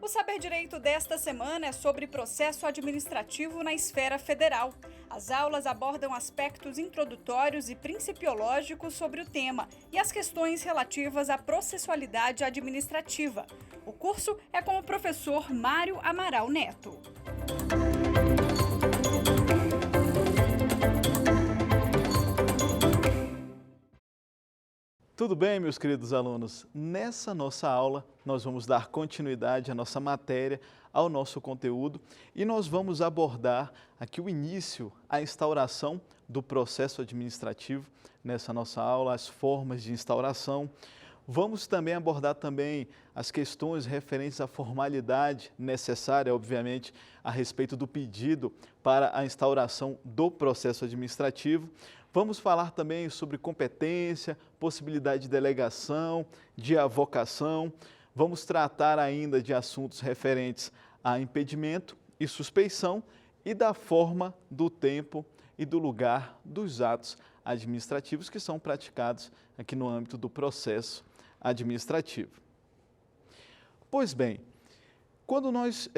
O Saber Direito desta semana é sobre processo administrativo na esfera federal. As aulas abordam aspectos introdutórios e principiológicos sobre o tema e as questões relativas à processualidade administrativa. O curso é com o professor Mário Amaral Neto. Tudo bem, meus queridos alunos? Nessa nossa aula, nós vamos dar continuidade à nossa matéria, ao nosso conteúdo e nós vamos abordar aqui o início, a instauração do processo administrativo. Nessa nossa aula, as formas de instauração. Vamos também abordar também as questões referentes à formalidade necessária, obviamente, a respeito do pedido para a instauração do processo administrativo. Vamos falar também sobre competência, possibilidade de delegação, de avocação. Vamos tratar ainda de assuntos referentes a impedimento e suspeição e da forma, do tempo e do lugar dos atos administrativos que são praticados aqui no âmbito do processo administrativo. Pois bem, quando nós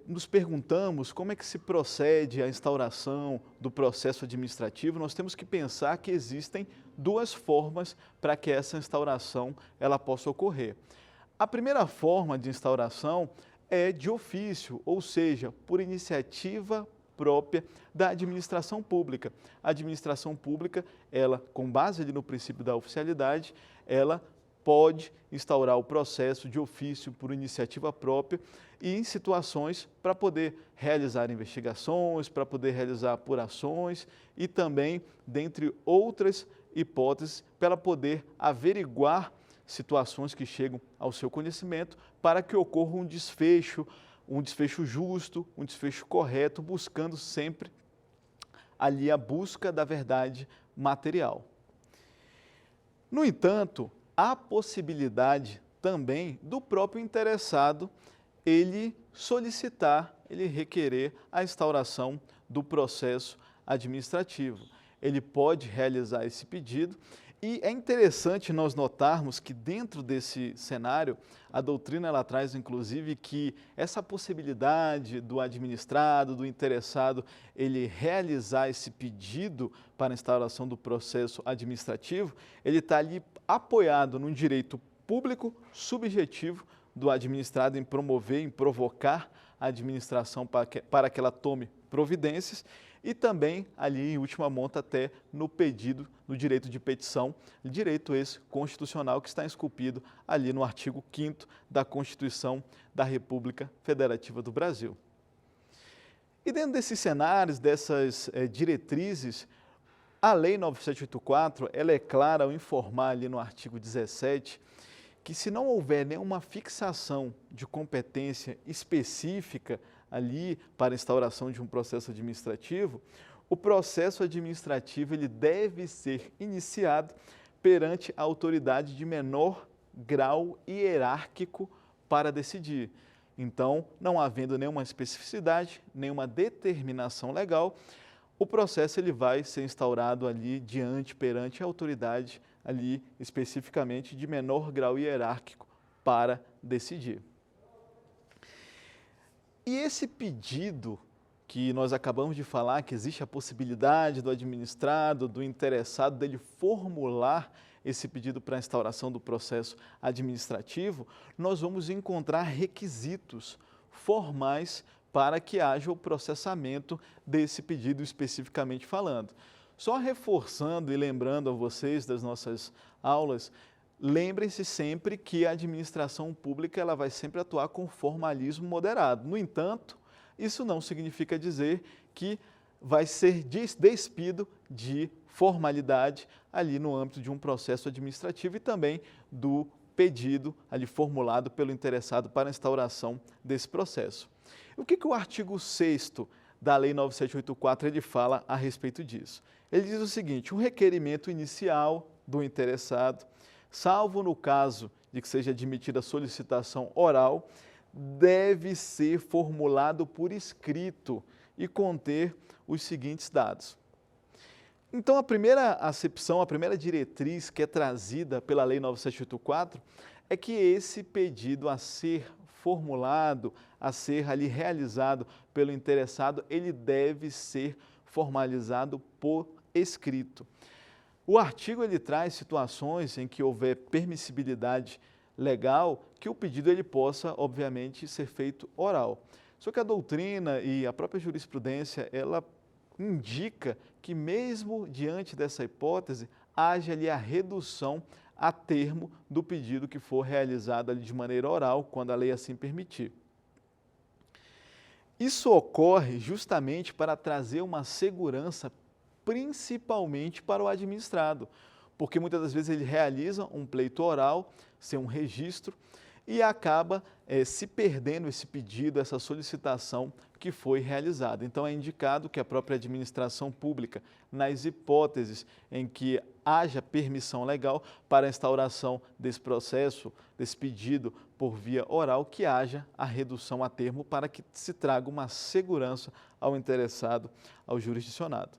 nos perguntamos como é que se procede a instauração do processo administrativo, nós temos que pensar que existem duas formas para que essa instauração ela possa ocorrer. A primeira forma de instauração é de ofício, ou seja, por iniciativa própria da administração pública. A administração pública, ela, com base ali no princípio da oficialidade, ela pode instaurar o processo de ofício por iniciativa própria e em situações para poder realizar investigações, para poder realizar apurações e também, dentre outras hipóteses, para poder averiguar situações que chegam ao seu conhecimento para que ocorra um desfecho justo, um desfecho correto, buscando sempre ali a busca da verdade material. No entanto, há possibilidade também do próprio interessado ele solicitar, ele requerer a instauração do processo administrativo. Ele pode realizar esse pedido e é interessante nós notarmos que dentro desse cenário, a doutrina ela traz inclusive que essa possibilidade do administrado, do interessado, ele realizar esse pedido para a instauração do processo administrativo, ele está ali apoiado num direito público subjetivo do administrado em promover, em provocar a administração para que ela tome providências e também ali em última monta até no pedido, no direito de petição, direito esse constitucional que está esculpido ali no artigo 5º da Constituição da República Federativa do Brasil. E dentro desses cenários, dessas diretrizes, a Lei 9784, ela é clara ao informar ali no artigo 17 que se não houver nenhuma fixação de competência específica ali para a instauração de um processo administrativo, o processo administrativo ele deve ser iniciado perante a autoridade de menor grau hierárquico para decidir. Então, não havendo nenhuma especificidade, nenhuma determinação legal, o processo ele vai ser instaurado ali perante a autoridade ali especificamente de menor grau hierárquico para decidir. E esse pedido que nós acabamos de falar, que existe a possibilidade do administrado, do interessado, dele formular esse pedido para a instauração do processo administrativo, nós vamos encontrar requisitos formais para que haja o processamento desse pedido especificamente falando. Só reforçando e lembrando a vocês das nossas aulas, lembrem-se sempre que a administração pública ela vai sempre atuar com formalismo moderado. No entanto, isso não significa dizer que vai ser despido de formalidade ali no âmbito de um processo administrativo e também do pedido ali formulado pelo interessado para a instauração desse processo. O que o artigo 6º da Lei 9784 ele fala a respeito disso? Ele diz o seguinte: o requerimento inicial do interessado, salvo no caso de que seja admitida solicitação oral, deve ser formulado por escrito e conter os seguintes dados. Então, a primeira acepção, a primeira diretriz que é trazida pela Lei 9784 é que esse pedido a ser formulado a ser ali realizado pelo interessado, ele deve ser formalizado por escrito. O artigo ele traz situações em que houver permissibilidade legal que o pedido ele possa, obviamente, ser feito oral. Só que a doutrina e a própria jurisprudência, ela indica que mesmo diante dessa hipótese, haja ali a redução a termo do pedido que for realizado ali de maneira oral, quando a lei assim permitir. Isso ocorre justamente para trazer uma segurança, principalmente para o administrado, porque muitas das vezes ele realiza um pleito oral, sem um registro, e acaba se perdendo esse pedido, essa solicitação que foi realizada. Então é indicado que a própria administração pública, nas hipóteses em que haja permissão legal para a instauração desse processo, desse pedido por via oral, que haja a redução a termo para que se traga uma segurança ao interessado, ao jurisdicionado.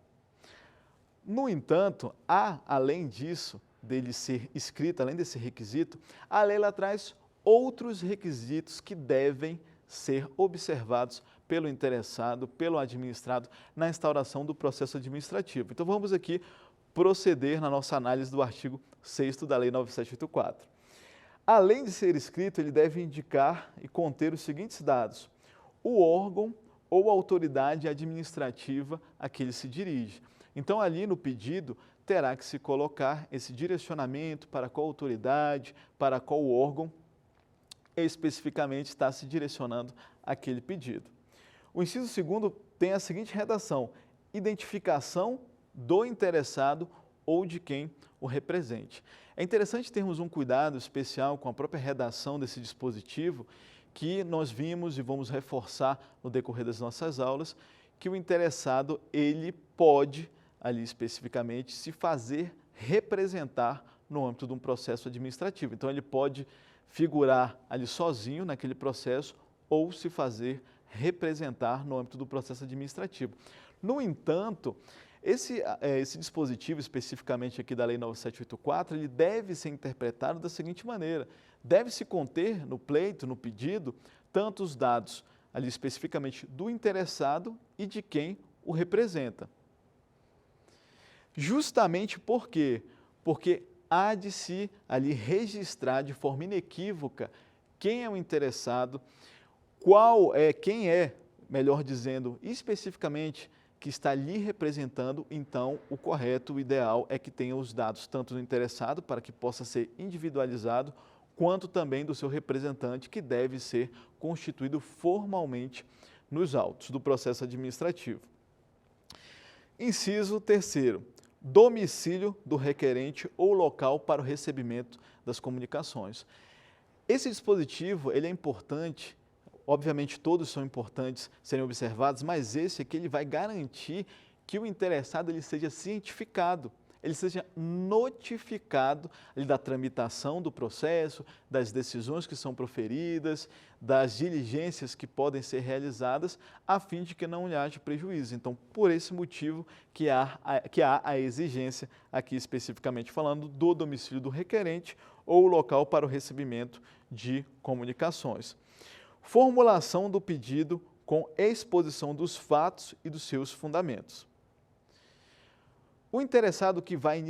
No entanto, além disso, dele ser escrito, além desse requisito, a lei ela traz outros requisitos que devem ser observados pelo interessado, pelo administrado, na instauração do processo administrativo. Então vamos aqui proceder na nossa análise do artigo 6º da Lei 9784. Além de ser escrito, ele deve indicar e conter os seguintes dados: o órgão ou autoridade administrativa a que ele se dirige. Então, ali no pedido, terá que se colocar esse direcionamento para qual autoridade, para qual órgão especificamente está se direcionando aquele pedido. O inciso 2º tem a seguinte redação: identificação do interessado ou de quem o represente. É interessante termos um cuidado especial com a própria redação desse dispositivo, que nós vimos e vamos reforçar no decorrer das nossas aulas, que o interessado ele pode, ali especificamente, se fazer representar no âmbito de um processo administrativo. Então ele pode figurar ali sozinho naquele processo ou se fazer representar no âmbito do processo administrativo. No entanto, esse dispositivo, especificamente aqui da Lei 9784, ele deve ser interpretado da seguinte maneira: deve-se conter no pleito, no pedido, tanto os dados ali especificamente do interessado e de quem o representa. Justamente por quê? Porque há de se ali registrar de forma inequívoca quem é o interessado, quem é, melhor dizendo, especificamente que está lhe representando. Então o correto, o ideal é que tenha os dados tanto do interessado para que possa ser individualizado, quanto também do seu representante, que deve ser constituído formalmente nos autos do processo administrativo. Inciso 3º. Domicílio do requerente ou local para o recebimento das comunicações. Esse dispositivo ele é importante, obviamente todos são importantes serem observados, mas esse aqui ele vai garantir que o interessado ele seja cientificado, ele seja notificado da tramitação do processo, das decisões que são proferidas, das diligências que podem ser realizadas, a fim de que não lhe haja prejuízo. Então, por esse motivo que há a exigência, aqui especificamente falando, do domicílio do requerente ou local para o recebimento de comunicações. Formulação do pedido com exposição dos fatos e dos seus fundamentos. O interessado que vai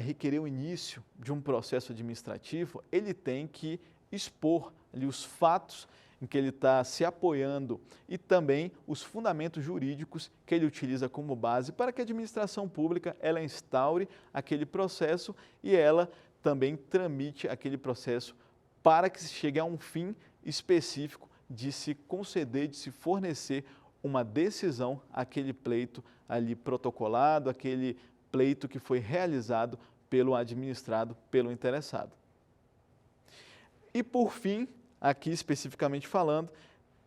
requerer o início de um processo administrativo, ele tem que expor ali os fatos em que ele está se apoiando e também os fundamentos jurídicos que ele utiliza como base para que a administração pública ela instaure aquele processo e ela também tramite aquele processo para que se chegue a um fim específico de se conceder, de se fornecer uma decisão àquele pleito ali protocolado, aquele pleito que foi realizado pelo administrado, pelo interessado. E por fim, aqui especificamente falando,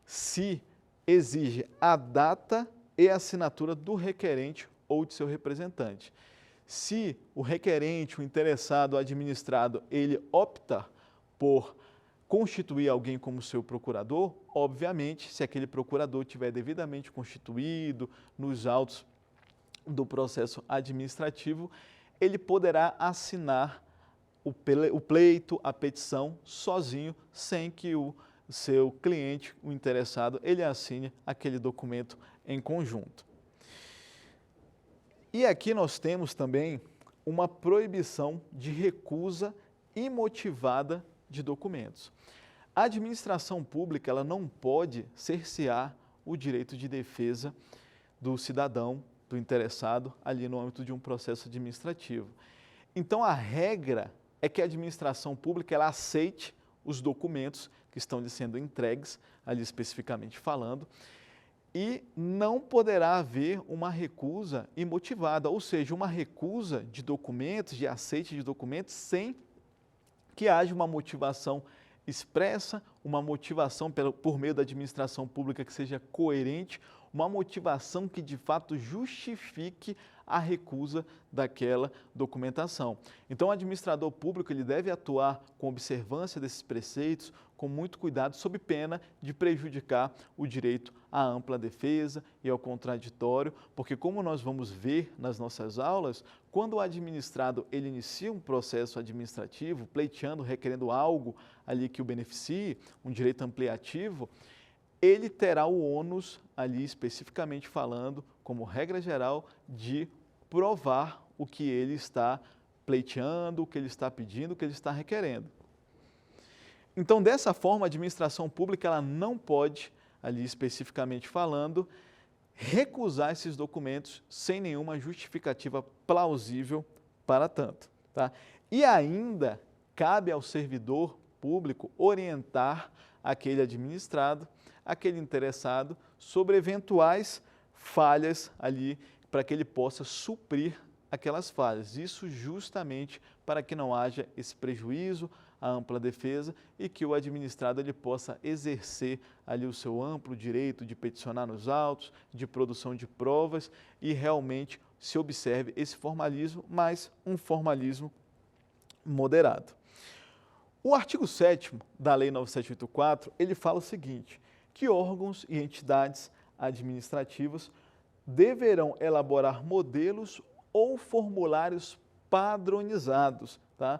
se exige a data e a assinatura do requerente ou de seu representante. Se o requerente, o interessado, o administrado, ele opta por constituir alguém como seu procurador, obviamente, se aquele procurador tiver devidamente constituído nos autos do processo administrativo, ele poderá assinar o pleito, a petição, sozinho, sem que o seu cliente, o interessado, ele assine aquele documento em conjunto. E aqui nós temos também uma proibição de recusa imotivada de documentos. A administração pública ela não pode cercear o direito de defesa do cidadão, do interessado, ali no âmbito de um processo administrativo. Então, a regra é que a administração pública ela aceite os documentos que estão lhe sendo entregues, ali especificamente falando, e não poderá haver uma recusa imotivada, ou seja, uma recusa de documentos, de aceite de documentos, sem que haja uma motivação expressa, uma motivação por meio da administração pública que seja coerente, uma motivação que de fato justifique a recusa daquela documentação. Então, o administrador público ele deve atuar com observância desses preceitos, com muito cuidado, sob pena de prejudicar o direito à ampla defesa e ao contraditório, porque como nós vamos ver nas nossas aulas, quando o administrado ele inicia um processo administrativo, pleiteando, requerendo algo ali que o beneficie, um direito ampliativo, ele terá o ônus ali especificamente falando, como regra geral, de provar o que ele está pleiteando, o que ele está pedindo, o que ele está requerendo. Então, dessa forma, a administração pública ela não pode, ali especificamente falando, recusar esses documentos sem nenhuma justificativa plausível para tanto. Tá? E ainda cabe ao servidor público orientar aquele administrado, aquele interessado, sobre eventuais falhas ali, para que ele possa suprir aquelas falhas. Isso justamente para que não haja esse prejuízo à ampla defesa e que o administrado ele possa exercer ali o seu amplo direito de peticionar nos autos, de produção de provas e realmente se observe esse formalismo, mas um formalismo moderado. O artigo 7º da Lei 9784, ele fala o seguinte, que órgãos e entidades administrativas deverão elaborar modelos ou formulários padronizados, tá?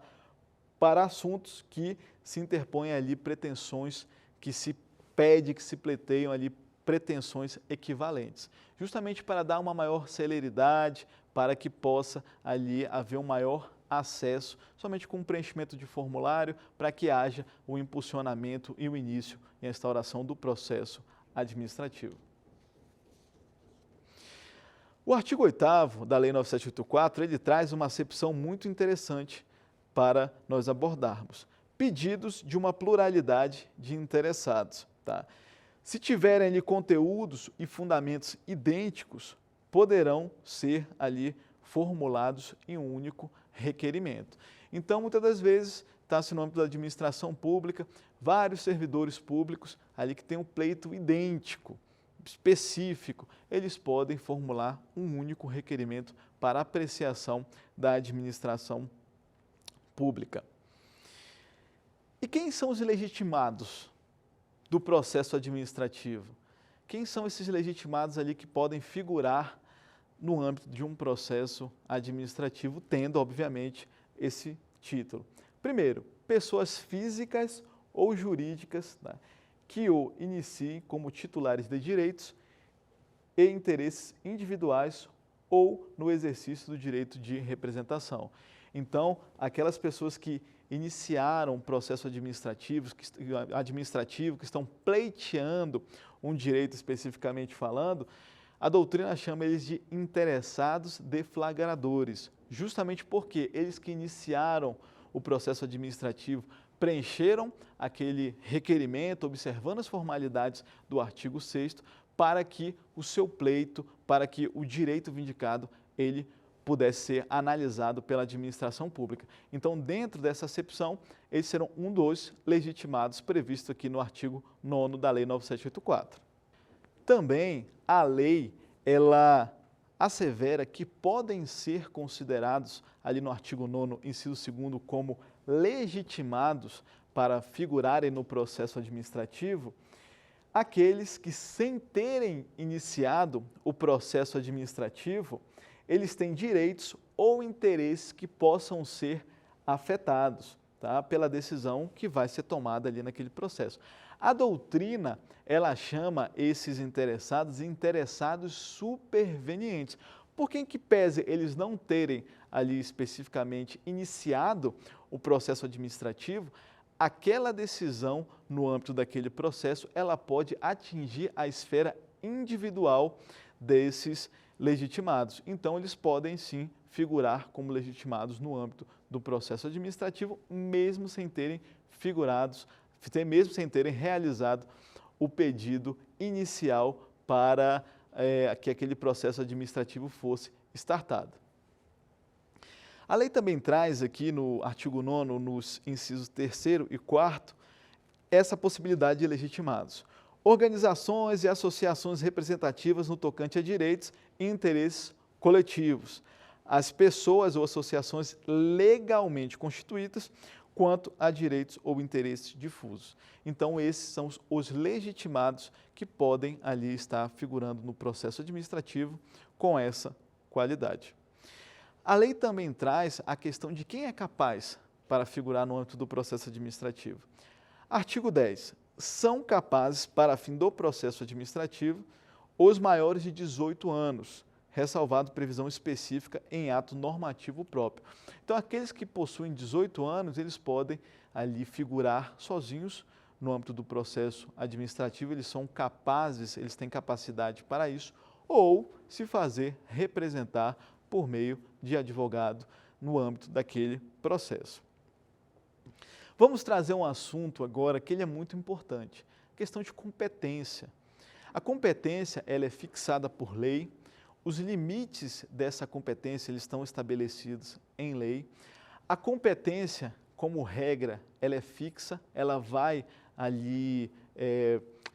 Para assuntos que se interpõem ali pretensões, que se pede, que se pleteiam ali pretensões equivalentes, justamente para dar uma maior celeridade, para que possa ali haver um maior acesso, somente com o preenchimento de formulário, para que haja o impulsionamento e o início e a instauração do processo administrativo. O artigo 8º da Lei 9784, ele traz uma acepção muito interessante para nós abordarmos. Pedidos de uma pluralidade de interessados. Tá? Se tiverem ali conteúdos e fundamentos idênticos, poderão ser ali formulados em um único requerimento. Então, muitas das vezes, está-se no âmbito da administração pública, vários servidores públicos ali que têm um pleito idêntico, específico, eles podem formular um único requerimento para apreciação da administração pública. E quem são os legitimados do processo administrativo? Quem são esses legitimados ali que podem figurar no âmbito de um processo administrativo, tendo, obviamente, esse título? Primeiro, pessoas físicas ou jurídicas, né, que o iniciem como titulares de direitos e interesses individuais ou no exercício do direito de representação. Então, aquelas pessoas que iniciaram um processo administrativo, que estão pleiteando um direito especificamente falando, a doutrina chama eles de interessados deflagradores, justamente porque eles que iniciaram o processo administrativo preencheram aquele requerimento, observando as formalidades do artigo 6º, para que o seu pleito, para que o direito vindicado, ele pudesse ser analisado pela administração pública. Então, dentro dessa acepção, eles serão um dos legitimados previsto aqui no artigo 9º da Lei 9784. Também a lei, ela assevera que podem ser considerados, ali no artigo 9º, inciso 2º, como legitimados para figurarem no processo administrativo, aqueles que, sem terem iniciado o processo administrativo, eles têm direitos ou interesses que possam ser afetados. tá? Pela decisão que vai ser tomada ali naquele processo. A doutrina, ela chama esses interessados supervenientes, porque em que pese eles não terem ali especificamente iniciado o processo administrativo, aquela decisão no âmbito daquele processo, ela pode atingir a esfera individual desses legitimados. Então, eles podem sim figurar como legitimados no âmbito do processo administrativo, mesmo sem terem realizado o pedido inicial para que aquele processo administrativo fosse startado. A lei também traz aqui no artigo 9º, nos incisos 3º e 4º, essa possibilidade de legitimados. Organizações e associações representativas no tocante a direitos e interesses coletivos. As pessoas ou associações legalmente constituídas quanto a direitos ou interesses difusos. Então, esses são os legitimados que podem ali estar figurando no processo administrativo com essa qualidade. A lei também traz a questão de quem é capaz para figurar no âmbito do processo administrativo. Artigo 10. São capazes, para fim do processo administrativo, os maiores de 18 anos, ressalvado previsão específica em ato normativo próprio. Então, aqueles que possuem 18 anos, eles podem ali figurar sozinhos no âmbito do processo administrativo, eles são capazes, eles têm capacidade para isso, ou se fazer representar por meio de advogado no âmbito daquele processo. Vamos trazer um assunto agora que ele é muito importante, a questão de competência. A competência, ela é fixada por lei, os limites dessa competência eles estão estabelecidos em lei. A competência, como regra, ela é fixa, ela vai ali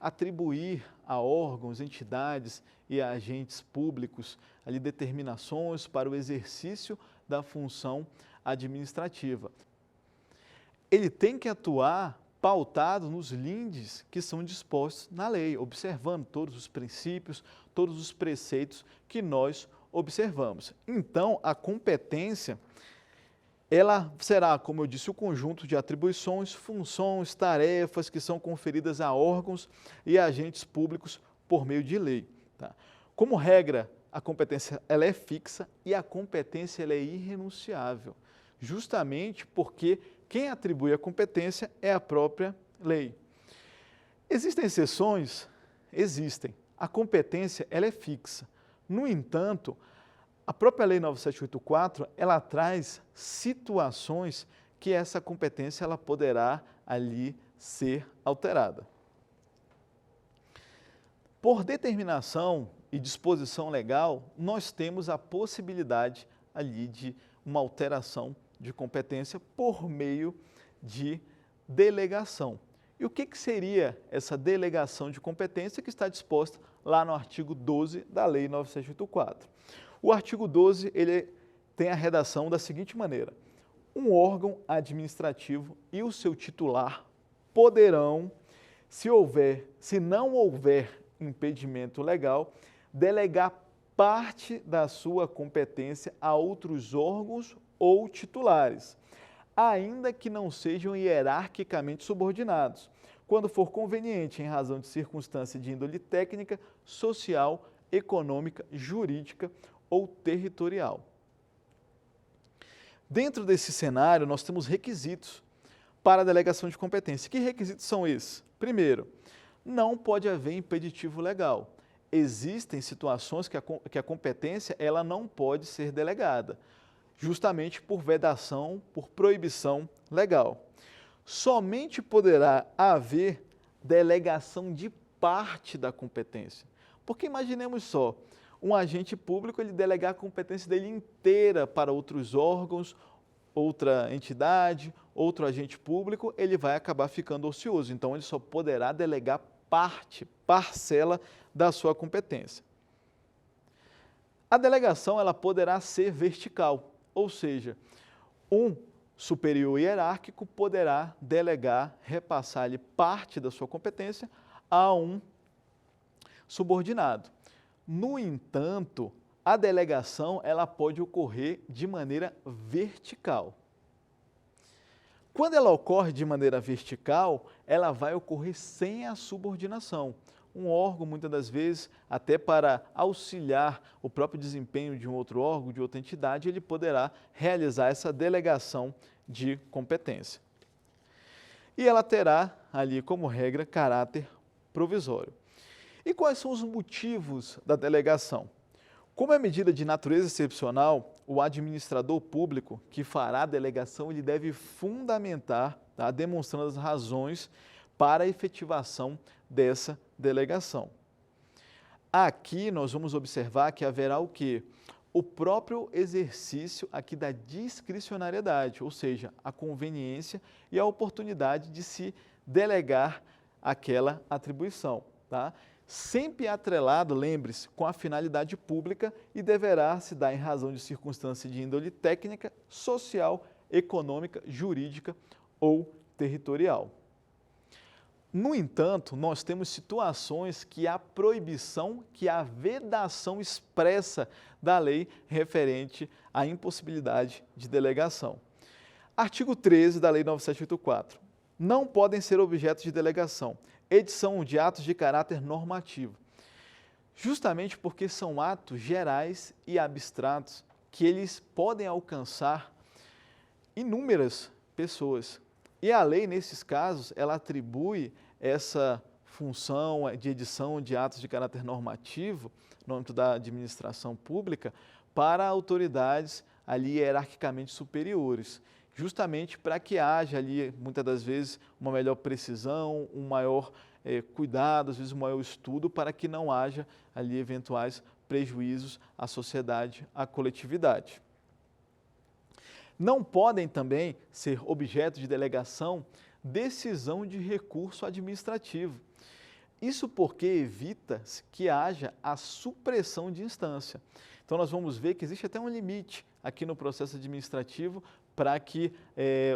atribuir a órgãos, entidades e a agentes públicos ali determinações para o exercício da função administrativa. Ele tem que atuar pautado nos lindes que são dispostos na lei, observando todos os princípios, todos os preceitos que nós observamos. Então, a competência, ela será, como eu disse, o conjunto de atribuições, funções, tarefas que são conferidas a órgãos e agentes públicos por meio de lei. Tá? Como regra, a competência ela é fixa e a competência ela é irrenunciável, justamente porque quem atribui a competência é a própria lei. Existem exceções? Existem. A competência ela é fixa. No entanto, a própria Lei 9784, ela traz situações que essa competência ela poderá ali ser alterada. Por determinação e disposição legal, nós temos a possibilidade ali de uma alteração de competência por meio de delegação. E o que seria essa delegação de competência que está disposta lá no artigo 12 da Lei 9784? O artigo 12 ele tem a redação da seguinte maneira: um órgão administrativo e o seu titular poderão, se não houver impedimento legal, delegar parte da sua competência a outros órgãos ou titulares, ainda que não sejam hierarquicamente subordinados, quando for conveniente em razão de circunstância de índole técnica, social, econômica, jurídica ou territorial. Dentro desse cenário, nós temos requisitos para a delegação de competência. Que requisitos são esses? Primeiro, não pode haver impeditivo legal. Existem situações que a competência ela não pode ser delegada, justamente por vedação, por proibição legal. Somente poderá haver delegação de parte da competência. Porque imaginemos só, um agente público ele delegar a competência dele inteira para outros órgãos, outra entidade, outro agente público, ele vai acabar ficando ocioso. Então, ele só poderá delegar parcela da sua competência. A delegação ela poderá ser vertical, ou seja, um superior hierárquico poderá delegar, repassar-lhe parte da sua competência a um subordinado. No entanto, a delegação ela pode ocorrer de maneira vertical. Quando ela ocorre de maneira vertical, ela vai ocorrer sem a subordinação. Um órgão, muitas das vezes, até para auxiliar o próprio desempenho de um outro órgão, de outra entidade, ele poderá realizar essa delegação de competência. E ela terá ali, como regra, caráter provisório. E quais são os motivos da delegação? Como é medida de natureza excepcional, o administrador público que fará a delegação, ele deve fundamentar, tá, demonstrando as razões para a efetivação dessa delegação. Aqui nós vamos observar que haverá o quê? O próprio exercício aqui da discricionariedade, ou seja, a conveniência e a oportunidade de se delegar aquela atribuição, tá? Sempre atrelado, lembre-se, com a finalidade pública e deverá se dar em razão de circunstância de índole técnica, social, econômica, jurídica ou territorial. No entanto, nós temos situações que há proibição, que há vedação expressa da lei referente à impossibilidade de delegação. Artigo 13 da Lei 9784. Não podem ser objetos de delegação edição de atos de caráter normativo, justamente porque são atos gerais e abstratos que eles podem alcançar inúmeras pessoas. E a lei, nesses casos, ela atribui essa função de edição de atos de caráter normativo, no âmbito da administração pública, para autoridades ali hierarquicamente superiores, justamente para que haja ali, muitas das vezes, uma melhor precisão, um maior cuidado, às vezes um maior estudo, para que não haja ali eventuais prejuízos à sociedade, à coletividade. Não podem também ser objeto de delegação decisão de recurso administrativo. Isso porque evita que haja a supressão de instância. Então, nós vamos ver que existe até um limite aqui no processo administrativo para que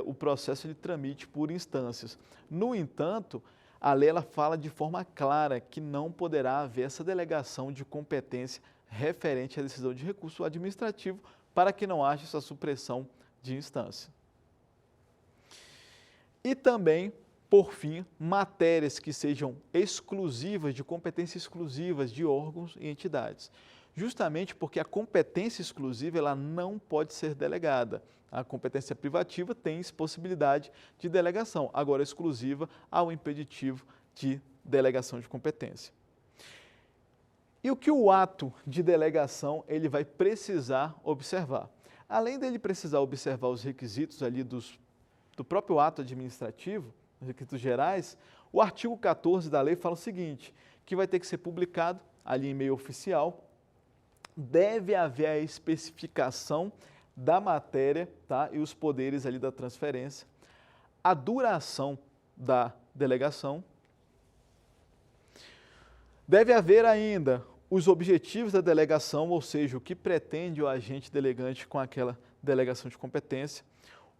o processo ele tramite por instâncias. No entanto, a lei ela fala de forma clara que não poderá haver essa delegação de competência referente à decisão de recurso administrativo para que não haja essa supressão de instância. E também, por fim, matérias que sejam exclusivas, de competência exclusivas de órgãos e entidades. Justamente porque a competência exclusiva ela não pode ser delegada. A competência privativa tem possibilidade de delegação, agora exclusiva há o impeditivo de delegação de competência. E o que o ato de delegação ele vai precisar observar? Além dele precisar observar os requisitos ali do próprio ato administrativo, os requisitos gerais, o artigo 14 da lei fala o seguinte, que vai ter que ser publicado ali em meio oficial, deve haver a especificação da matéria, tá? E os poderes ali da transferência, a duração da delegação, deve haver ainda os objetivos da delegação, ou seja, o que pretende o agente delegante com aquela delegação de competência,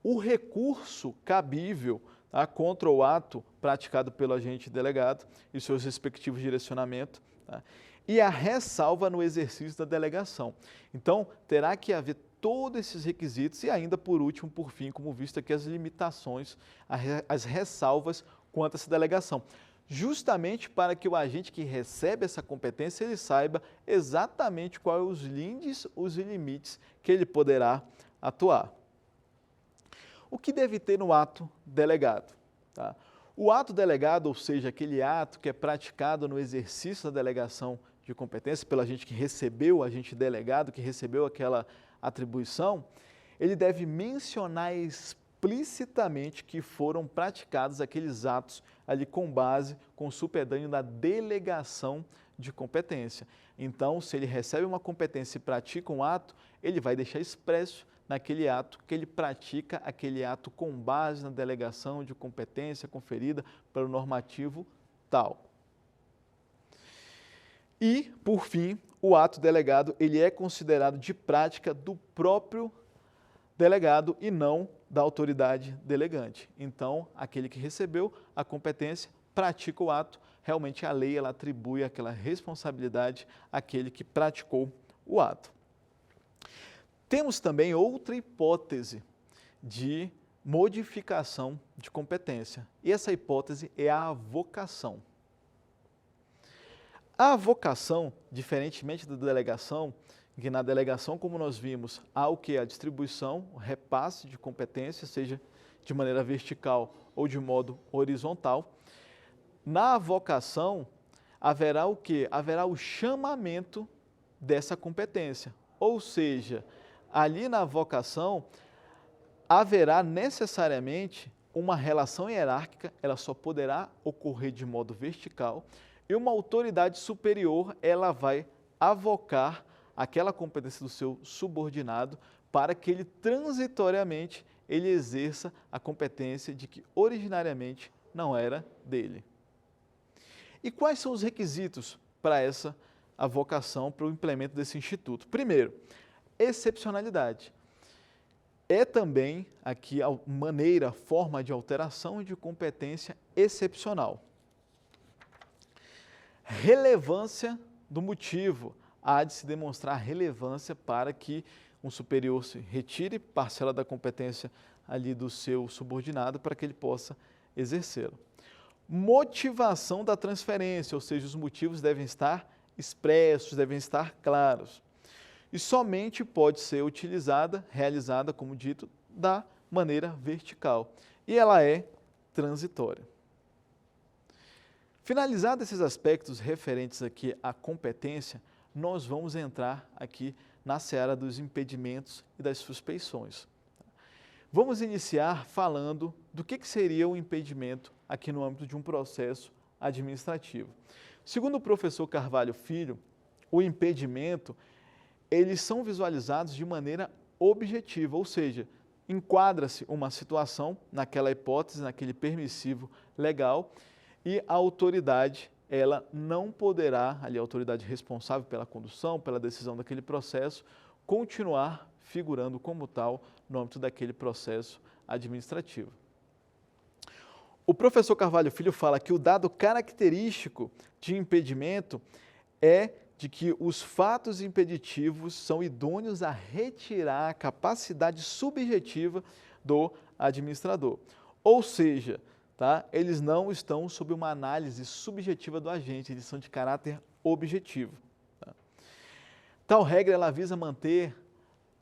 o recurso cabível, tá, contra o ato praticado pelo agente delegado e seus respectivos direcionamentos, tá, e a ressalva no exercício da delegação. Então, terá que haver todos esses requisitos e ainda, por último, por fim, como visto aqui, as limitações, as ressalvas quanto a essa delegação. Justamente para que o agente que recebe essa competência, ele saiba exatamente quais os lindes, os limites que ele poderá atuar. O que deve ter no ato delegado? Tá? O ato delegado, ou seja, aquele ato que é praticado no exercício da delegação de competência pelo agente que recebeu, o agente delegado que recebeu aquela atribuição, ele deve mencionar explicitamente que foram praticados aqueles atos ali com base, com supedâneo da delegação de competência. Então, se ele recebe uma competência e pratica um ato, ele vai deixar expresso naquele ato que ele pratica aquele ato com base na delegação de competência conferida pelo normativo tal. E, por fim, o ato delegado ele é considerado de prática do próprio delegado e não da autoridade delegante. Então, aquele que recebeu a competência pratica o ato, realmente a lei ela atribui aquela responsabilidade àquele que praticou o ato. Temos também outra hipótese de modificação de competência. E essa hipótese é a avocação. A avocação, diferentemente da delegação, que na delegação, como nós vimos, há o que? A distribuição, o repasse de competência, seja de maneira vertical ou de modo horizontal. Na avocação, haverá o que? Haverá o chamamento dessa competência. Ou seja, ali na avocação, haverá necessariamente uma relação hierárquica, ela só poderá ocorrer de modo vertical, e uma autoridade superior, ela vai avocar aquela competência do seu subordinado para que ele transitoriamente ele exerça a competência de que originariamente não era dele. E quais são os requisitos para essa avocação, para o implemento desse instituto? Primeiro, excepcionalidade. É também aqui a maneira, forma de alteração de competência excepcional. Relevância do motivo. Há de se demonstrar relevância para que um superior se retire parcela da competência ali do seu subordinado para que ele possa exercê-la. Motivação da transferência, ou seja, os motivos devem estar expressos, devem estar claros. E somente pode ser utilizada, realizada, como dito, da maneira vertical. E ela é transitória. Finalizados esses aspectos referentes aqui à competência, nós vamos entrar aqui na seara dos impedimentos e das suspeições. Vamos iniciar falando do que seria o impedimento aqui no âmbito de um processo administrativo. Segundo o professor Carvalho Filho, o impedimento, eles são visualizados de maneira objetiva, ou seja, enquadra-se uma situação naquela hipótese, naquele permissivo legal, e a autoridade, ela não poderá, ali a autoridade responsável pela condução, pela decisão daquele processo, continuar figurando como tal no âmbito daquele processo administrativo. O professor Carvalho Filho fala que o dado característico de impedimento é de que os fatos impeditivos são idôneos a retirar a capacidade subjetiva do administrador. Ou seja, eles não estão sob uma análise subjetiva do agente, eles são de caráter objetivo. Tal regra ela visa manter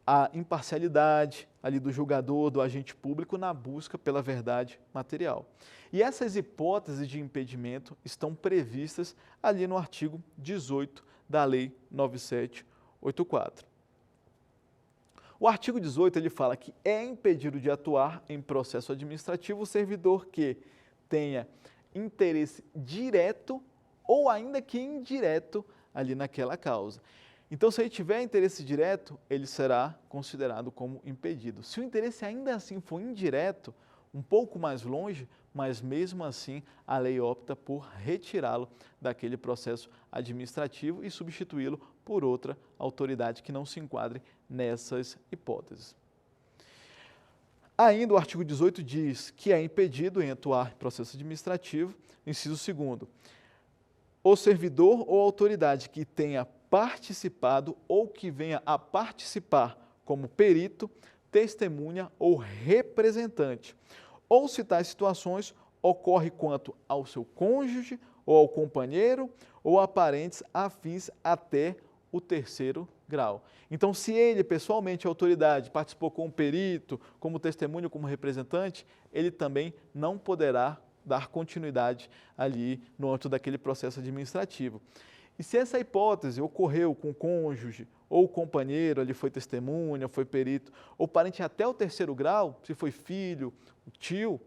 a imparcialidade ali do julgador, do agente público na busca pela verdade material. E essas hipóteses de impedimento estão previstas ali no artigo 18 da Lei 9784. O artigo 18 ele fala que é impedido de atuar em processo administrativo o servidor que tenha interesse direto ou ainda que indireto ali naquela causa. Então, se ele tiver interesse direto, ele será considerado como impedido. Se o interesse ainda assim for indireto, um pouco mais longe, mas mesmo assim a lei opta por retirá-lo daquele processo administrativo e substituí-lo por outra autoridade que não se enquadre nessas hipóteses. Ainda o artigo 18 diz que é impedido em atuar em processo administrativo, inciso 2º, o servidor ou autoridade que tenha participado ou que venha a participar como perito, testemunha ou representante, ou se tais situações ocorre quanto ao seu cônjuge ou ao companheiro ou a parentes afins até o 3º grau. Então, se ele, pessoalmente, a autoridade, participou como perito, como testemunha, como representante, ele também não poderá dar continuidade ali no âmbito daquele processo administrativo. E se essa hipótese ocorreu com o cônjuge ou o companheiro, ali foi testemunha, foi perito, ou parente até o 3º grau, se foi filho, tio,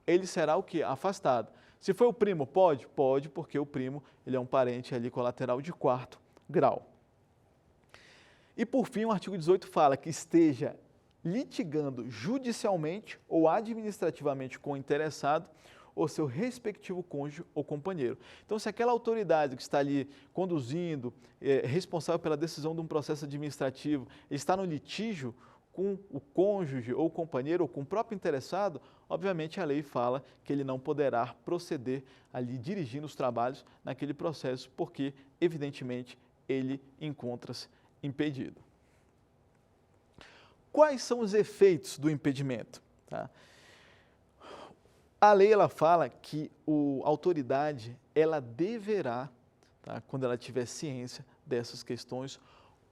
ele será o quê? Afastado. Se foi o primo, pode? Pode, porque o primo ele é um parente ali colateral de 4º grau. E por fim, o artigo 18 fala que esteja litigando judicialmente ou administrativamente com o interessado ou seu respectivo cônjuge ou companheiro. Então, se aquela autoridade que está ali conduzindo, responsável pela decisão de um processo administrativo, está no litígio com o cônjuge ou companheiro ou com o próprio interessado, obviamente a lei fala que ele não poderá proceder ali dirigindo os trabalhos naquele processo, porque, evidentemente, ele encontra-se impedido. Quais são os efeitos do impedimento? A lei ela fala que a autoridade ela deverá, tá, quando ela tiver ciência dessas questões,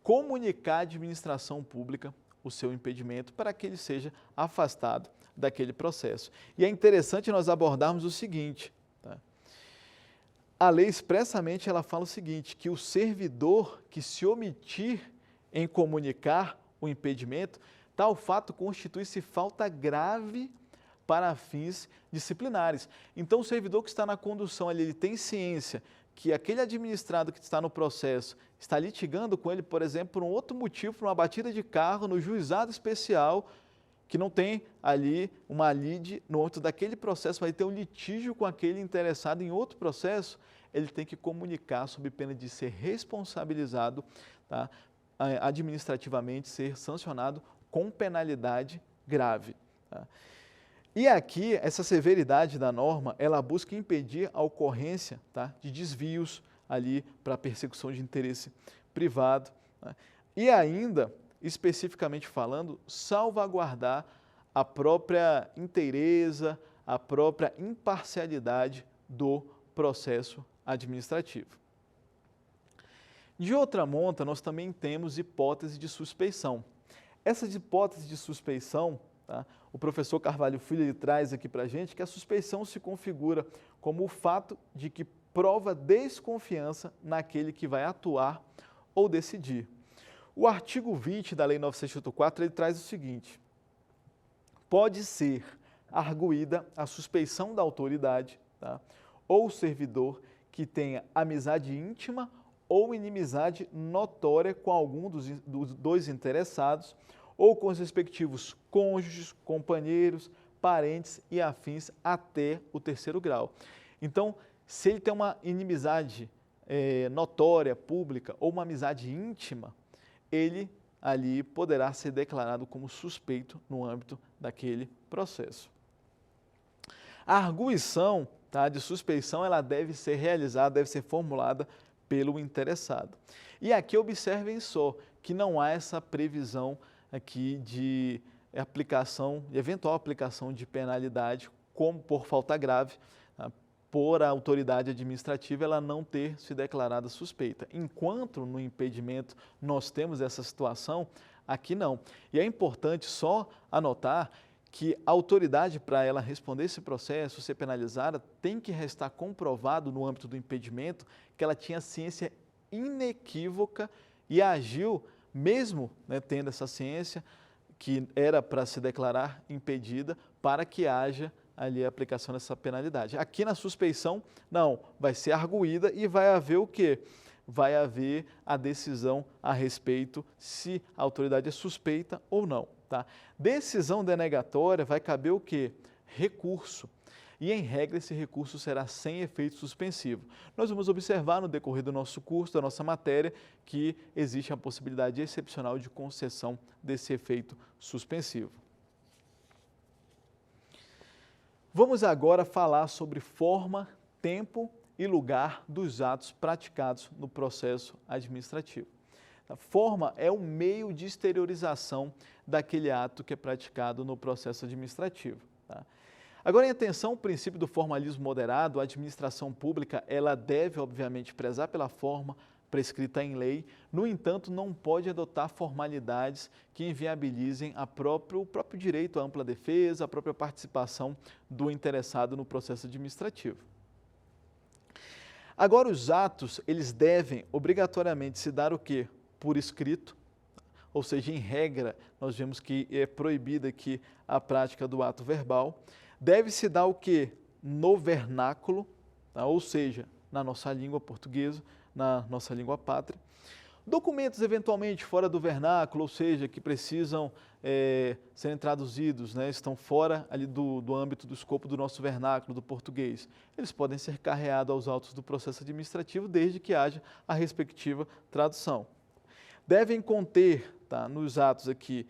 comunicar à administração pública o seu impedimento para que ele seja afastado daquele processo. E é interessante nós abordarmos o seguinte, tá? A lei expressamente ela fala o seguinte, que o servidor que se omitir em comunicar o impedimento, tal fato constitui-se falta grave para fins disciplinares. Então, o servidor que está na condução ali, ele tem ciência que aquele administrado que está no processo está litigando com ele, por exemplo, por um outro motivo, por uma batida de carro no juizado especial, que não tem ali uma lide no âmbito daquele processo, vai ter um litígio com aquele interessado em outro processo, ele tem que comunicar sob pena de ser responsabilizado, tá, administrativamente, ser sancionado com penalidade grave. Tá? E aqui, essa severidade da norma, ela busca impedir a ocorrência, tá, de desvios ali para persecução de interesse privado, tá? E ainda, especificamente falando, salvaguardar a própria inteireza, a própria imparcialidade do processo administrativo. De outra monta, nós também temos hipótese de suspeição. Essas hipóteses de suspeição, tá, o professor Carvalho Filho ele traz aqui para a gente que a suspeição se configura como o fato de que prova desconfiança naquele que vai atuar ou decidir. O artigo 20 da Lei 9.684 ele traz o seguinte: pode ser arguída a suspeição da autoridade, tá, ou servidor que tenha amizade íntima ou inimizade notória com algum dos dois interessados, ou com os respectivos cônjuges, companheiros, parentes e afins até o terceiro grau. Então, se ele tem uma inimizade notória, pública, ou uma amizade íntima, ele ali poderá ser declarado como suspeito no âmbito daquele processo. A arguição, tá, de suspeição, ela deve ser realizada, deve ser formulada pelo interessado. E aqui observem só que não há essa previsão aqui de aplicação, de eventual aplicação de penalidade, como por falta grave, por a autoridade administrativa ela não ter se declarado suspeita. Enquanto no impedimento nós temos essa situação, aqui não. E é importante só anotar que a autoridade, para ela responder esse processo, ser penalizada, tem que restar comprovado no âmbito do impedimento que ela tinha ciência inequívoca e agiu, mesmo, né, tendo essa ciência, que era para se declarar impedida, para que haja ali a aplicação dessa penalidade. Aqui na suspeição, não, vai ser arguída e vai haver o quê? Vai haver a decisão a respeito se a autoridade é suspeita ou não. Tá? Decisão denegatória vai caber o quê? Recurso. E, em regra, esse recurso será sem efeito suspensivo. Nós vamos observar no decorrer do nosso curso, da nossa matéria, que existe a possibilidade excepcional de concessão desse efeito suspensivo. Vamos agora falar sobre forma, tempo e lugar dos atos praticados no processo administrativo. A forma é o meio de exteriorização daquele ato que é praticado no processo administrativo. Tá? Agora, em atenção ao princípio do formalismo moderado, a administração pública ela deve, obviamente, prezar pela forma prescrita em lei, no entanto, não pode adotar formalidades que inviabilizem o próprio direito à ampla defesa, a própria participação do interessado no processo administrativo. Agora, os atos, eles devem obrigatoriamente se dar o quê? Por escrito, ou seja, em regra, nós vemos que é proibida aqui a prática do ato verbal. Deve se dar o quê? No vernáculo, tá? Ou seja, na nossa língua portuguesa, na nossa língua pátria. Documentos eventualmente fora do vernáculo, ou seja, que precisam serem traduzidos, né? Estão fora ali do âmbito do escopo do nosso vernáculo, do português. Eles podem ser carreados aos autos do processo administrativo desde que haja a respectiva tradução. Devem conter, tá, nos atos aqui,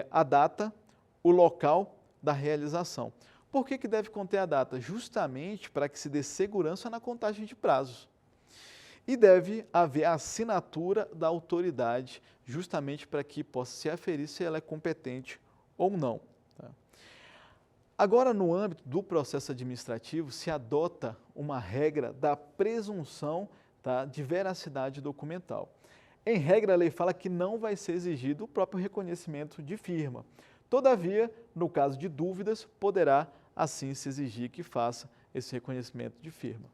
a data, o local da realização. Por que deve conter a data? Justamente para que se dê segurança na contagem de prazos. E deve haver a assinatura da autoridade, justamente para que possa se aferir se ela é competente ou não. Tá? Agora, no âmbito do processo administrativo, se adota uma regra da presunção, tá, de veracidade documental. Em regra, a lei fala que não vai ser exigido o próprio reconhecimento de firma. Todavia, no caso de dúvidas, poderá assim se exigir que faça esse reconhecimento de firma.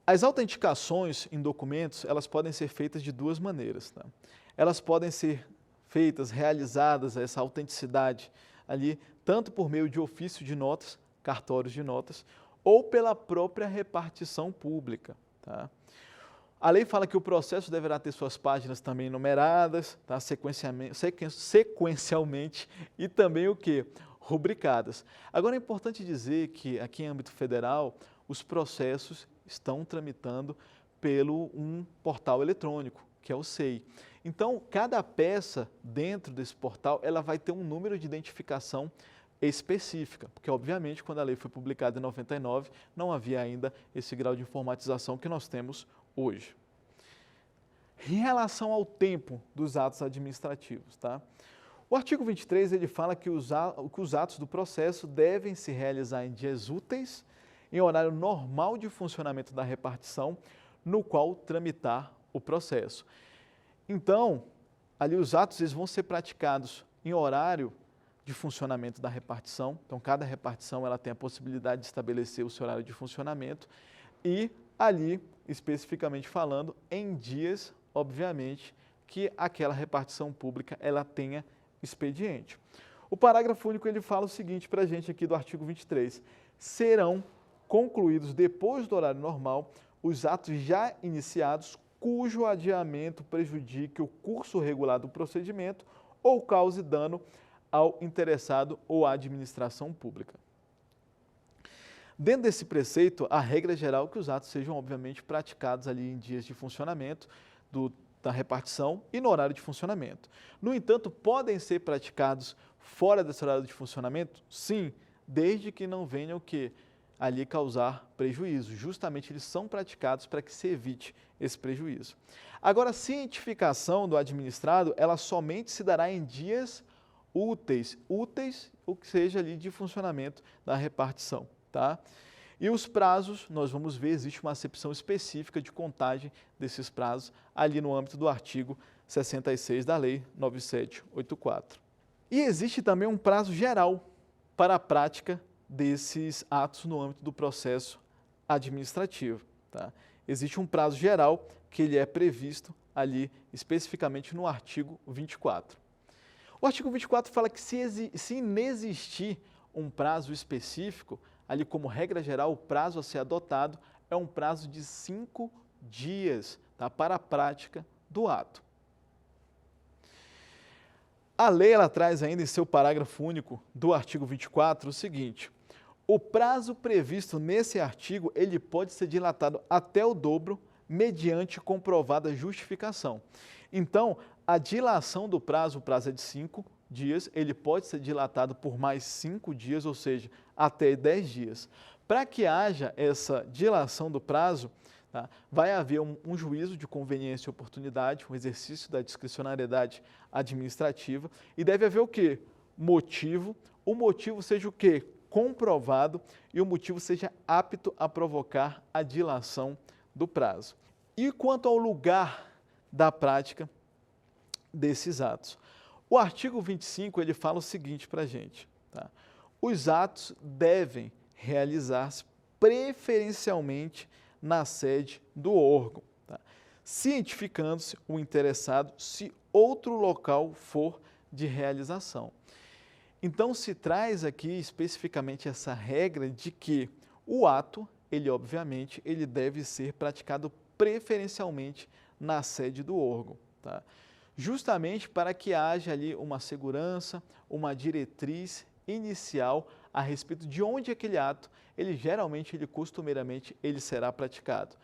As autenticações em documentos, elas podem ser feitas de duas maneiras. Tá? Elas podem ser feitas, realizadas, essa autenticidade ali, tanto por meio de ofício de notas, cartórios de notas, ou pela própria repartição pública. Tá? A lei fala que o processo deverá ter suas páginas também numeradas, tá? Sequencialmente e também o quê? Rubricadas. Agora é importante dizer que aqui em âmbito federal, os processos estão tramitando pelo um portal eletrônico, que é o SEI. Então, cada peça dentro desse portal, ela vai ter um número de identificação específica, porque obviamente quando a lei foi publicada em 99, não havia ainda esse grau de informatização que nós temos hoje. Em relação ao tempo dos atos administrativos, tá? O artigo 23, ele fala que os atos do processo devem se realizar em dias úteis, em horário normal de funcionamento da repartição, no qual tramitar o processo. Então, ali os atos eles vão ser praticados em horário de funcionamento da repartição. Então, cada repartição ela tem a possibilidade de estabelecer o seu horário de funcionamento e ali, especificamente falando, em dias, obviamente, que aquela repartição pública ela tenha expediente. O parágrafo único ele fala o seguinte para a gente aqui do artigo 23. Serão concluídos depois do horário normal os atos já iniciados cujo adiamento prejudique o curso regular do procedimento ou cause dano ao interessado ou à administração pública. Dentro desse preceito, a regra geral é que os atos sejam, obviamente, praticados ali em dias de funcionamento da repartição e no horário de funcionamento. No entanto, podem ser praticados fora desse horário de funcionamento? Sim, desde que não venham o quê? Ali causar prejuízo. Justamente eles são praticados para que se evite esse prejuízo. Agora, a cientificação do administrado, ela somente se dará em dias úteis, o que seja ali de funcionamento da repartição, tá? E os prazos, nós vamos ver, existe uma acepção específica de contagem desses prazos ali no âmbito do artigo 66 da Lei 9784. E existe também um prazo geral para a prática desses atos no âmbito do processo administrativo, tá? Existe um prazo geral que ele é previsto ali especificamente no artigo 24. O artigo 24 fala que se inexistir um prazo específico, ali como regra geral, o prazo a ser adotado é um prazo de 5 dias, tá, para a prática do ato. A lei ela traz ainda em seu parágrafo único do artigo 24 o seguinte: o prazo previsto nesse artigo ele pode ser dilatado até o dobro mediante comprovada justificação. Então, a dilação do prazo, o prazo é de 5 dias, ele pode ser dilatado por mais 5 dias, ou seja, até 10 dias. Para que haja essa dilação do prazo, tá, vai haver um juízo de conveniência e oportunidade, um exercício da discricionariedade administrativa, e deve haver o quê? Motivo. O motivo seja o quê? Comprovado, e o motivo seja apto a provocar a dilação do prazo. E quanto ao lugar da prática desses atos? O artigo 25 ele fala o seguinte para a gente, tá? Os atos devem realizar-se preferencialmente na sede do órgão, tá? Cientificando-se o interessado se outro local for de realização. Então se traz aqui especificamente essa regra de que o ato, ele obviamente, ele deve ser praticado preferencialmente na sede do órgão, tá? Justamente para que haja ali uma segurança, uma diretriz inicial a respeito de onde aquele ato, ele costumeiramente, ele será praticado.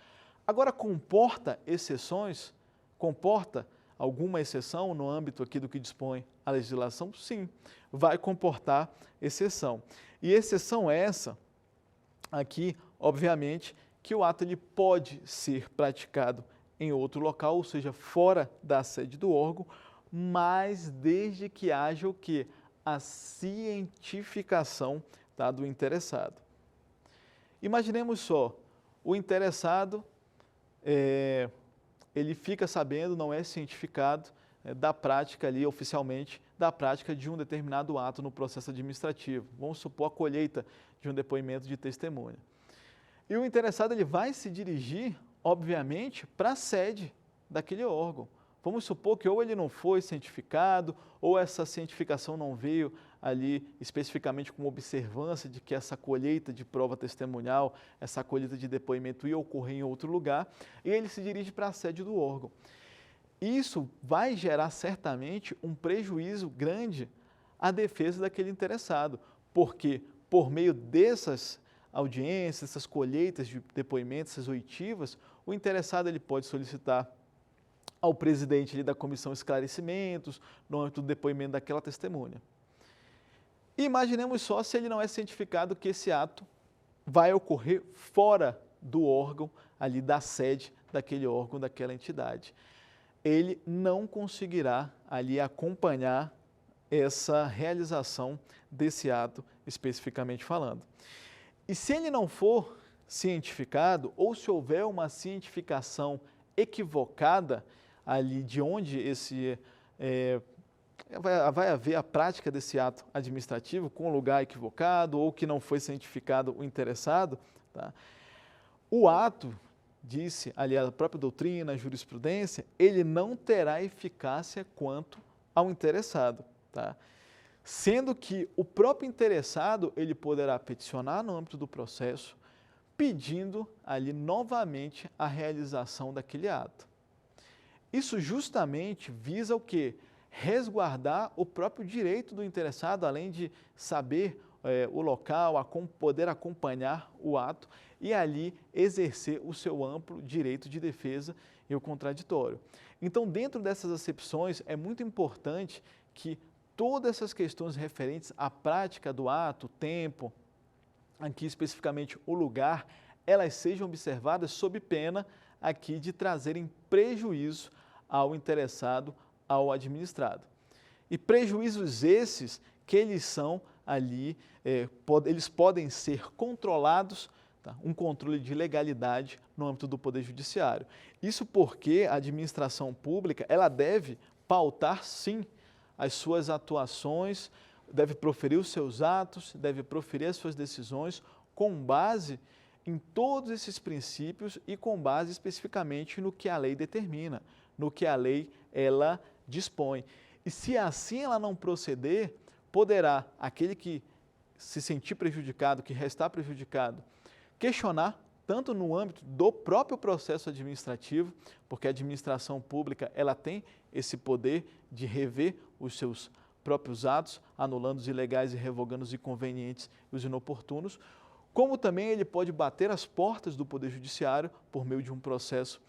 Agora, comporta exceções? Comporta alguma exceção no âmbito aqui do que dispõe a legislação? Sim, vai comportar exceção. E exceção essa, aqui, obviamente, que o ato ele pode ser praticado em outro local, ou seja, fora da sede do órgão, mas desde que haja o quê? A cientificação, tá, do interessado. Imaginemos só, o interessado, ele fica sabendo, não é cientificado, da prática ali, oficialmente, da prática de um determinado ato no processo administrativo. Vamos supor a colheita de um depoimento de testemunha. E o interessado ele vai se dirigir, obviamente, para a sede daquele órgão. Vamos supor que ou ele não foi cientificado, ou essa cientificação não veio ali especificamente com observância de que essa colheita de prova testemunhal, essa colheita de depoimento ia ocorrer em outro lugar, e ele se dirige para a sede do órgão. Isso vai gerar certamente um prejuízo grande à defesa daquele interessado, porque por meio dessas audiências, essas colheitas de depoimentos, essas oitivas, o interessado ele pode solicitar ao presidente ali da comissão esclarecimentos, no âmbito do depoimento daquela testemunha. E imaginemos só se ele não é cientificado que esse ato vai ocorrer fora do órgão, ali da sede daquele órgão, daquela entidade. Ele não conseguirá ali acompanhar essa realização desse ato especificamente falando. E se ele não for cientificado, ou se houver uma cientificação equivocada ali de onde vai haver a prática desse ato administrativo com lugar equivocado ou que não foi cientificado o interessado, tá? O ato, disse ali a própria doutrina, a jurisprudência, ele não terá eficácia quanto ao interessado, tá? Sendo que o próprio interessado ele poderá peticionar no âmbito do processo, pedindo ali novamente a realização daquele ato. Isso justamente visa o quê? Resguardar o próprio direito do interessado, além de saber o local, poder acompanhar o ato e ali exercer o seu amplo direito de defesa e o contraditório. Então, dentro dessas acepções, é muito importante que todas essas questões referentes à prática do ato, o tempo, aqui especificamente o lugar, elas sejam observadas sob pena aqui de trazerem prejuízo ao interessado, ao administrado. E prejuízos esses que eles são ali, eles podem ser controlados, tá? Um controle de legalidade no âmbito do Poder Judiciário. Isso porque a administração pública, ela deve pautar sim as suas atuações, deve proferir os seus atos, deve proferir as suas decisões com base em todos esses princípios e com base especificamente no que a lei determina, no que a lei ela dispõe. E se assim ela não proceder, poderá aquele que se sentir prejudicado, que restar prejudicado, questionar tanto no âmbito do próprio processo administrativo, porque a administração pública ela tem esse poder de rever os seus próprios atos, anulando os ilegais e revogando os inconvenientes e os inoportunos, como também ele pode bater as portas do Poder Judiciário por meio de um processo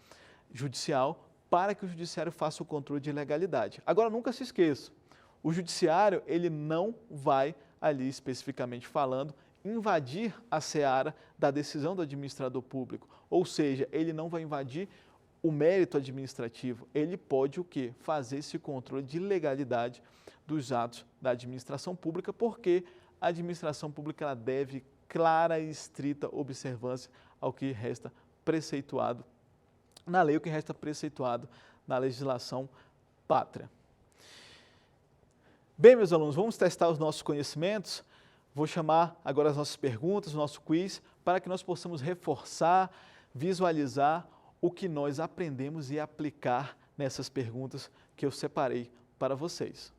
judicial para que o Judiciário faça o controle de legalidade. Agora, nunca se esqueça, o Judiciário ele não vai, ali especificamente falando, invadir a seara da decisão do administrador público, ou seja, ele não vai invadir o mérito administrativo, ele pode o quê? Fazer esse controle de legalidade dos atos da administração pública, porque a administração pública ela deve clara e estrita observância ao que resta preceituado na lei, o que resta preceituado na legislação pátria. Bem, meus alunos, vamos testar os nossos conhecimentos. Vou chamar agora as nossas perguntas, o nosso quiz, para que nós possamos reforçar, visualizar o que nós aprendemos e aplicar nessas perguntas que eu separei para vocês.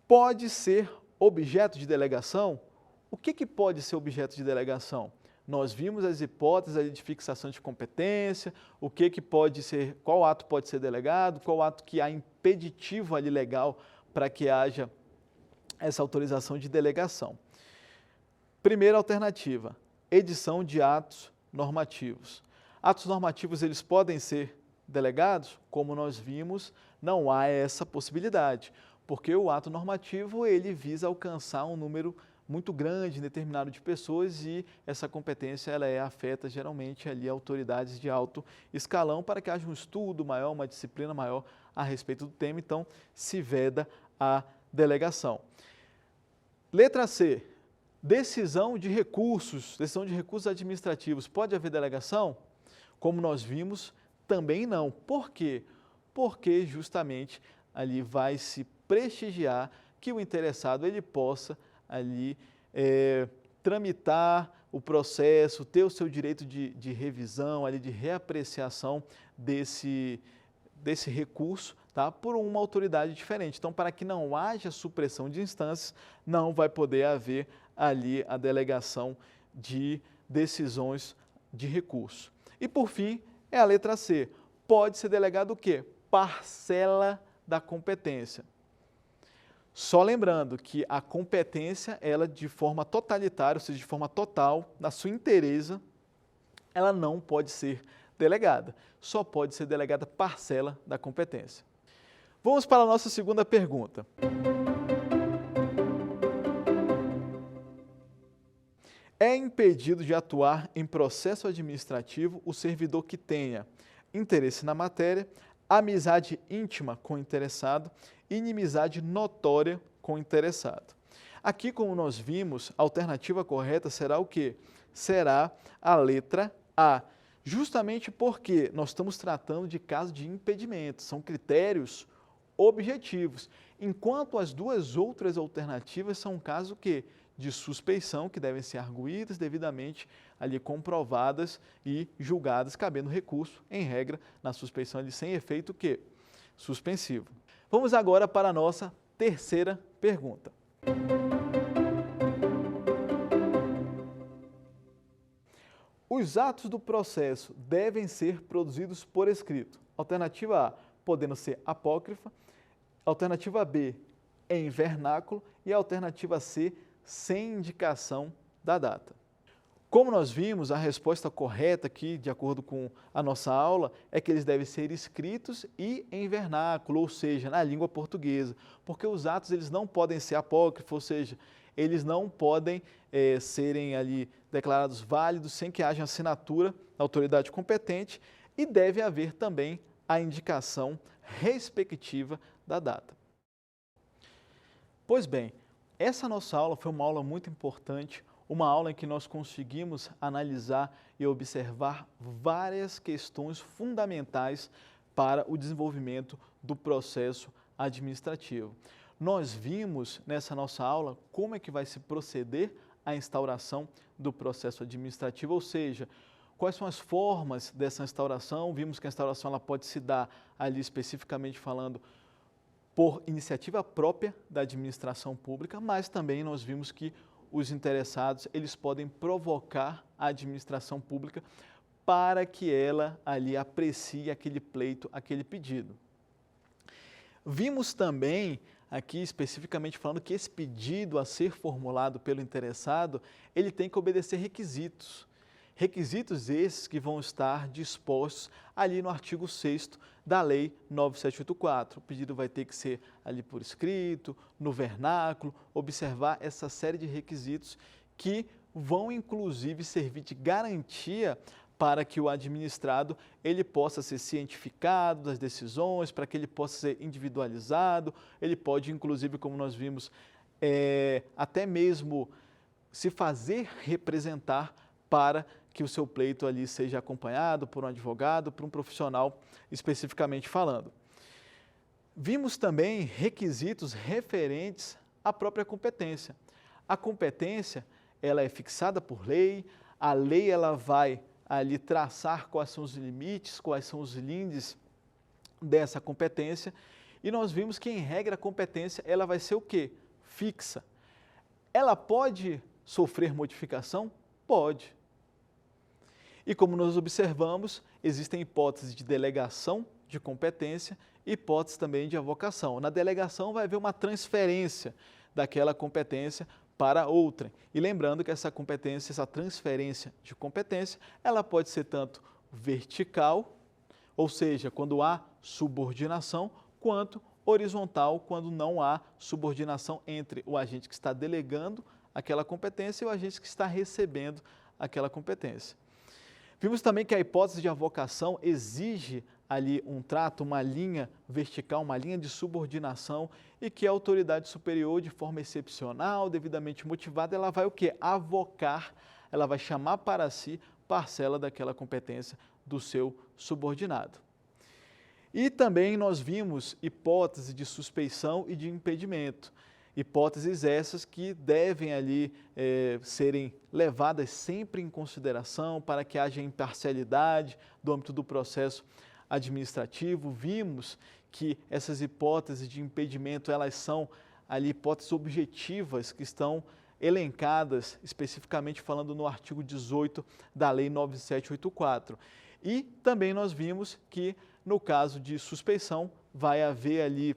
Pode ser objeto de delegação? O que pode ser objeto de delegação? Nós vimos as hipóteses de fixação de competência, o que pode ser, qual ato pode ser delegado, qual ato que há impeditivo ali legal para que haja essa autorização de delegação. Primeira alternativa, edição de atos normativos. Atos normativos eles podem ser delegados? Como nós vimos, não há essa possibilidade, porque o ato normativo ele visa alcançar um número muito grande, determinado de pessoas, e essa competência ela afeta geralmente ali autoridades de alto escalão para que haja um estudo maior, uma disciplina maior a respeito do tema, então se veda a delegação. Letra C, decisão de recursos administrativos. Pode haver delegação? Como nós vimos, também não. Por quê? Porque justamente ali vai se prestigiar que o interessado ele possa ali tramitar o processo, ter o seu direito de revisão, ali, de reapreciação desse recurso, tá, por uma autoridade diferente. Então, para que não haja supressão de instâncias, não vai poder haver ali a delegação de decisões de recurso. E, por fim, é a letra C. Pode ser delegado o quê? Parcela da competência. Só lembrando que a competência, ela de forma totalitária, ou seja, de forma total, na sua inteireza, ela não pode ser delegada. Só pode ser delegada parcela da competência. Vamos para a nossa segunda pergunta. É impedido de atuar em processo administrativo o servidor que tenha interesse na matéria, amizade íntima com o interessado, inimizade notória com o interessado. Aqui, como nós vimos, a alternativa correta será o quê? Será a letra A. Justamente porque nós estamos tratando de caso de impedimento, são critérios objetivos, enquanto as duas outras alternativas são casos o quê? De suspeição, que devem ser arguídas devidamente ali comprovadas e julgadas, cabendo recurso, em regra, na suspeição ali sem efeito o quê? Suspensivo. Vamos agora para a nossa terceira pergunta. Os atos do processo devem ser produzidos por escrito. Alternativa A, podendo ser apócrifa. Alternativa B, em vernáculo. E a alternativa C, sem indicação da data. Como nós vimos, a resposta correta aqui, de acordo com a nossa aula, é que eles devem ser escritos e em vernáculo, ou seja, na língua portuguesa, porque os atos eles não podem ser apócrifos, ou seja, eles não podem serem ali declarados válidos sem que haja assinatura da autoridade competente e deve haver também a indicação respectiva da data. Pois bem, essa nossa aula foi uma aula muito importante, uma aula em que nós conseguimos analisar e observar várias questões fundamentais para o desenvolvimento do processo administrativo. Nós vimos nessa nossa aula como é que vai se proceder a instauração do processo administrativo, ou seja, quais são as formas dessa instauração. Vimos que a instauração ela pode se dar ali especificamente falando por iniciativa própria da administração pública, mas também nós vimos que os interessados, eles podem provocar a administração pública para que ela ali aprecie aquele pleito, aquele pedido. Vimos também, aqui especificamente falando, que esse pedido a ser formulado pelo interessado, ele tem que obedecer requisitos. Requisitos esses que vão estar dispostos ali no artigo 6º da Lei 9784. O pedido vai ter que ser ali por escrito, no vernáculo, observar essa série de requisitos que vão inclusive servir de garantia para que o administrado ele possa ser cientificado das decisões, para que ele possa ser individualizado, ele pode inclusive, como nós vimos, até mesmo se fazer representar para que o seu pleito ali seja acompanhado por um advogado, por um profissional especificamente falando. Vimos também requisitos referentes à própria competência. A competência, ela é fixada por lei, a lei ela vai ali traçar quais são os limites, quais são os lindes dessa competência, e nós vimos que em regra a competência ela vai ser o quê? Fixa. Ela pode sofrer modificação? Pode. E como nós observamos, existem hipóteses de delegação de competência e hipóteses também de avocação. Na delegação vai haver uma transferência daquela competência para outra. E lembrando que essa competência, essa transferência de competência, ela pode ser tanto vertical, ou seja, quando há subordinação, quanto horizontal, quando não há subordinação entre o agente que está delegando aquela competência e o agente que está recebendo aquela competência. Vimos também que a hipótese de avocação exige ali um trato, uma linha vertical, uma linha de subordinação e que a autoridade superior, de forma excepcional, devidamente motivada, ela vai o quê? Avocar, ela vai chamar para si parcela daquela competência do seu subordinado. E também nós vimos hipótese de suspeição e de impedimento. Hipóteses essas que devem ali serem levadas sempre em consideração para que haja imparcialidade do âmbito do processo administrativo. Vimos que essas hipóteses de impedimento, elas são ali hipóteses objetivas que estão elencadas, especificamente falando no artigo 18 da Lei 9784. E também nós vimos que no caso de suspeição vai haver ali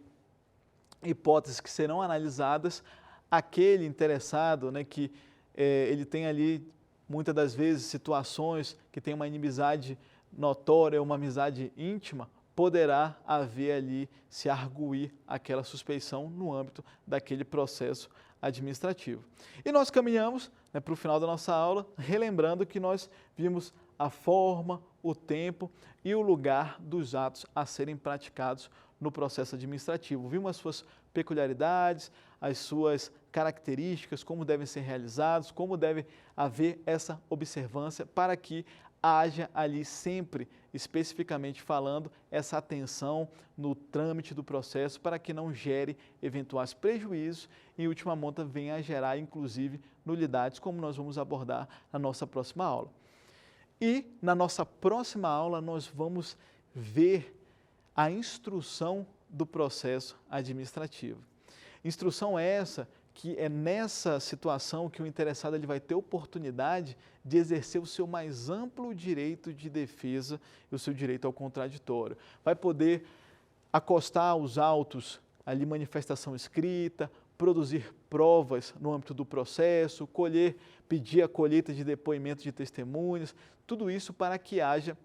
hipóteses que serão analisadas, aquele interessado, né, que ele tem ali, muitas das vezes, situações que tem uma inimizade notória, uma amizade íntima, poderá haver ali, se arguir aquela suspeição no âmbito daquele processo administrativo. E nós caminhamos, né, para o final da nossa aula, relembrando que nós vimos a forma, o tempo e o lugar dos atos a serem praticados no processo administrativo. Vimos as suas peculiaridades, as suas características, como devem ser realizados, como deve haver essa observância para que haja ali sempre, especificamente falando, essa atenção no trâmite do processo para que não gere eventuais prejuízos e, em última monta, venha a gerar, inclusive, nulidades, como nós vamos abordar na nossa próxima aula. E, na nossa próxima aula, nós vamos ver a instrução do processo administrativo. Instrução essa que é nessa situação que o interessado ele vai ter oportunidade de exercer o seu mais amplo direito de defesa e o seu direito ao contraditório. Vai poder acostar os autos ali, manifestação escrita, produzir provas no âmbito do processo, pedir a colheita de depoimentos de testemunhas, tudo isso para que haja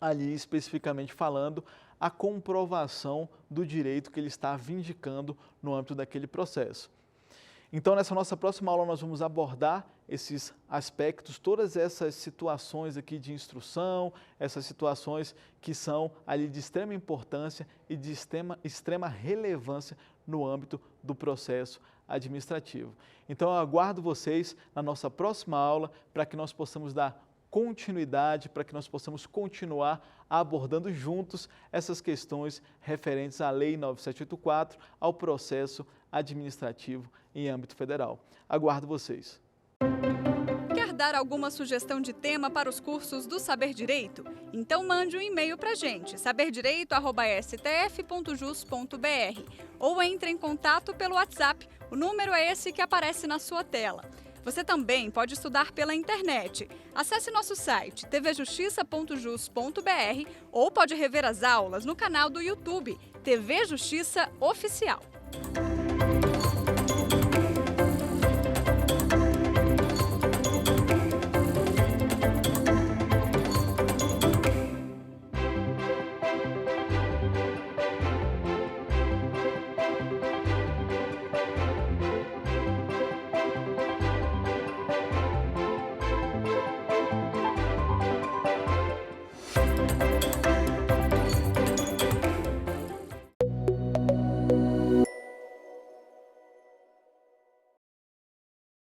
ali, especificamente falando, a comprovação do direito que ele está vindicando no âmbito daquele processo. Então, nessa nossa próxima aula, nós vamos abordar esses aspectos, todas essas situações aqui de instrução, essas situações que são ali de extrema importância e de extrema relevância no âmbito do processo administrativo. Então, eu aguardo vocês na nossa próxima aula para que nós possamos dar continuidade, para que nós possamos continuar abordando juntos essas questões referentes à Lei 9784, ao processo administrativo em âmbito federal. Aguardo vocês. Quer dar alguma sugestão de tema para os cursos do Saber Direito? Então mande um e-mail para a gente, saberdireito@stf.jus.br, ou entre em contato pelo WhatsApp, o número é esse que aparece na sua tela. Você também pode estudar pela internet. Acesse nosso site tvjustiça.jus.br ou pode rever as aulas no canal do YouTube TV Justiça Oficial.